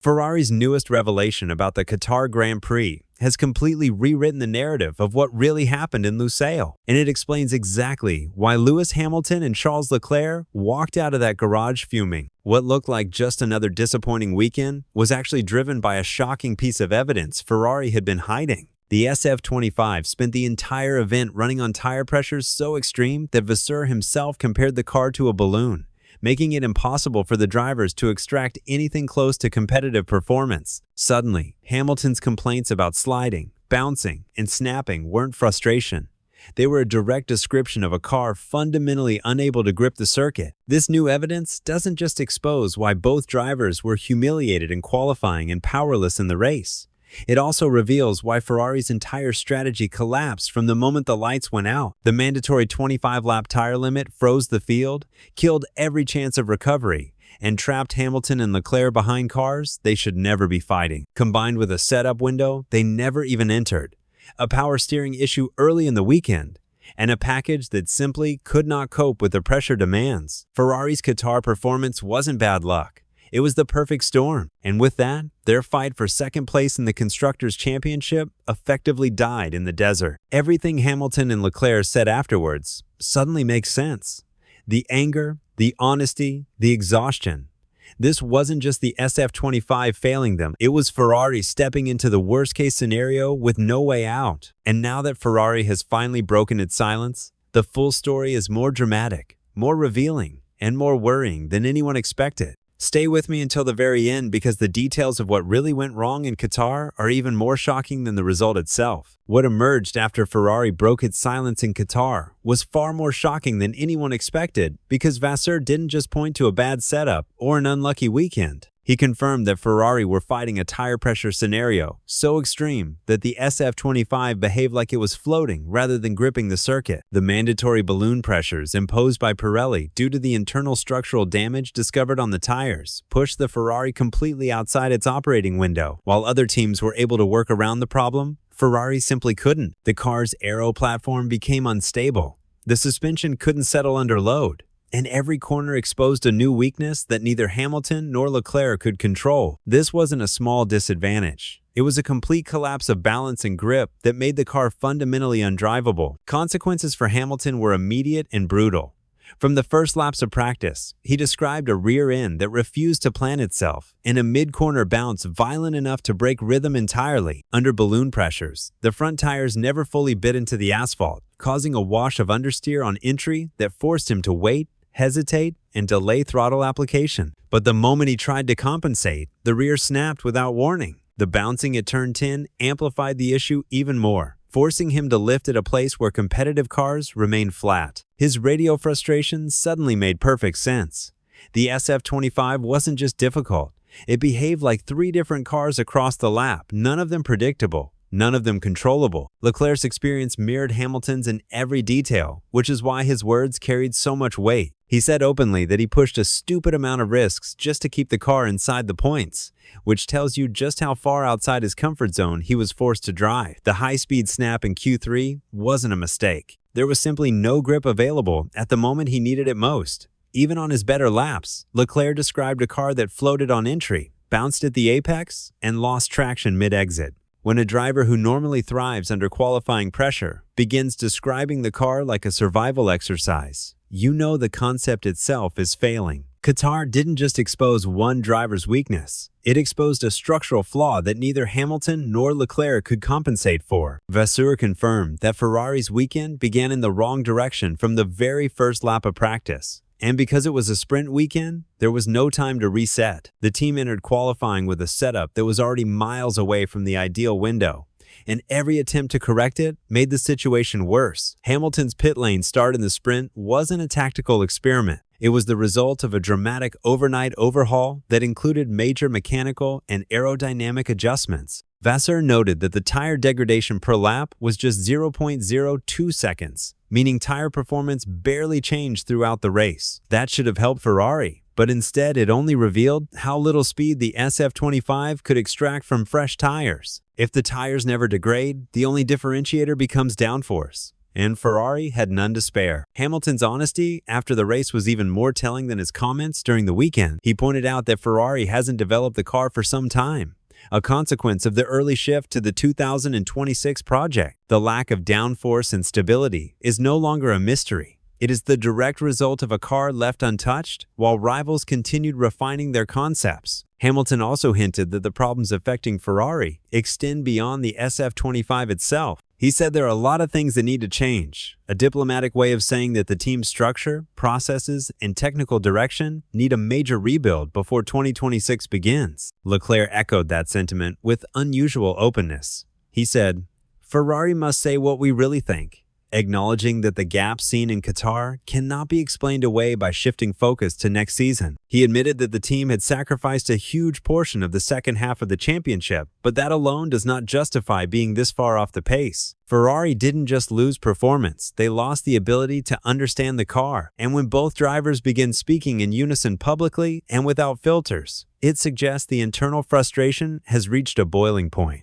Ferrari's newest revelation about the Qatar Grand Prix has completely rewritten the narrative of what really happened in Lusail, and it explains exactly why Lewis Hamilton and Charles Leclerc walked out of that garage fuming. What looked like just another disappointing weekend was actually driven by a shocking piece of evidence Ferrari had been hiding. The SF25 spent the entire event running on tire pressures so extreme that Vasseur himself compared the car to a balloon, making it impossible for the drivers to extract anything close to competitive performance. Suddenly, Hamilton's complaints about sliding, bouncing, and snapping weren't frustration. They were a direct description of a car fundamentally unable to grip the circuit. This new evidence doesn't just expose why both drivers were humiliated in qualifying and powerless in the race. It also reveals why Ferrari's entire strategy collapsed from the moment the lights went out. The mandatory 25-lap tire limit froze the field, killed every chance of recovery, and trapped Hamilton and Leclerc behind cars they should never be fighting. Combined with a setup window they never even entered, a power steering issue early in the weekend, and a package that simply could not cope with the pressure demands. Ferrari's Qatar performance wasn't bad luck. It was the perfect storm, and with that, their fight for second place in the Constructors' Championship effectively died in the desert. Everything Hamilton and Leclerc said afterwards suddenly makes sense. The anger, the honesty, the exhaustion. This wasn't just the SF25 failing them, it was Ferrari stepping into the worst-case scenario with no way out. And now that Ferrari has finally broken its silence, the full story is more dramatic, more revealing, and more worrying than anyone expected. Stay with me until the very end because the details of what really went wrong in Qatar are even more shocking than the result itself. What emerged after Ferrari broke its silence in Qatar was far more shocking than anyone expected because Vasseur didn't just point to a bad setup or an unlucky weekend. He confirmed that Ferrari were fighting a tire pressure scenario so extreme that the SF25 behaved like it was floating rather than gripping the circuit. The mandatory balloon pressures imposed by Pirelli due to the internal structural damage discovered on the tires pushed the Ferrari completely outside its operating window. While other teams were able to work around the problem, Ferrari simply couldn't. The car's aero platform became unstable. The suspension couldn't settle under load, and every corner exposed a new weakness that neither Hamilton nor Leclerc could control. This wasn't a small disadvantage. It was a complete collapse of balance and grip that made the car fundamentally undrivable. Consequences for Hamilton were immediate and brutal. From the first laps of practice, he described a rear end that refused to plant itself, and a mid-corner bounce violent enough to break rhythm entirely. Under balloon pressures, the front tires never fully bit into the asphalt, causing a wash of understeer on entry that forced him to wait, hesitate, and delay throttle application. But the moment he tried to compensate, the rear snapped without warning. The bouncing at turn 10 amplified the issue even more, forcing him to lift at a place where competitive cars remained flat. His radio frustration suddenly made perfect sense. The SF25 wasn't just difficult. It behaved like three different cars across the lap, none of them predictable, none of them controllable. Leclerc's experience mirrored Hamilton's in every detail, which is why his words carried so much weight. He said openly that he pushed a stupid amount of risks just to keep the car inside the points, which tells you just how far outside his comfort zone he was forced to drive. The high-speed snap in Q3 wasn't a mistake. There was simply no grip available at the moment he needed it most. Even on his better laps, Leclerc described a car that floated on entry, bounced at the apex, and lost traction mid-exit. When a driver who normally thrives under qualifying pressure begins describing the car like a survival exercise, you know the concept itself is failing. Qatar didn't just expose one driver's weakness. It exposed a structural flaw that neither Hamilton nor Leclerc could compensate for. Vasseur confirmed that Ferrari's weekend began in the wrong direction from the very first lap of practice. And because it was a sprint weekend, there was no time to reset. The team entered qualifying with a setup that was already miles away from the ideal window, and every attempt to correct it made the situation worse. Hamilton's pit lane start in the sprint wasn't a tactical experiment. It was the result of a dramatic overnight overhaul that included major mechanical and aerodynamic adjustments. Vasseur noted that the tire degradation per lap was just 0.02 seconds, meaning tire performance barely changed throughout the race. That should have helped Ferrari, but instead it only revealed how little speed the SF25 could extract from fresh tires. If the tires never degrade, the only differentiator becomes downforce. and Ferrari had none to spare. Hamilton's honesty after the race was even more telling than his comments during the weekend. He pointed out that Ferrari hasn't developed the car for some time, a consequence of the early shift to the 2026 project. The lack of downforce and stability is no longer a mystery. It is the direct result of a car left untouched while rivals continued refining their concepts. Hamilton also hinted that the problems affecting Ferrari extend beyond the SF25 itself. He said there are a lot of things that need to change, a diplomatic way of saying that the team's structure, processes, and technical direction need a major rebuild before 2026 begins. Leclerc echoed that sentiment with unusual openness. He said, "Ferrari must say what we really think," acknowledging that the gap seen in Qatar cannot be explained away by shifting focus to next season. He admitted that the team had sacrificed a huge portion of the second half of the championship, but that alone does not justify being this far off the pace. Ferrari didn't just lose performance, they lost the ability to understand the car. And when both drivers begin speaking in unison publicly and without filters, it suggests the internal frustration has reached a boiling point.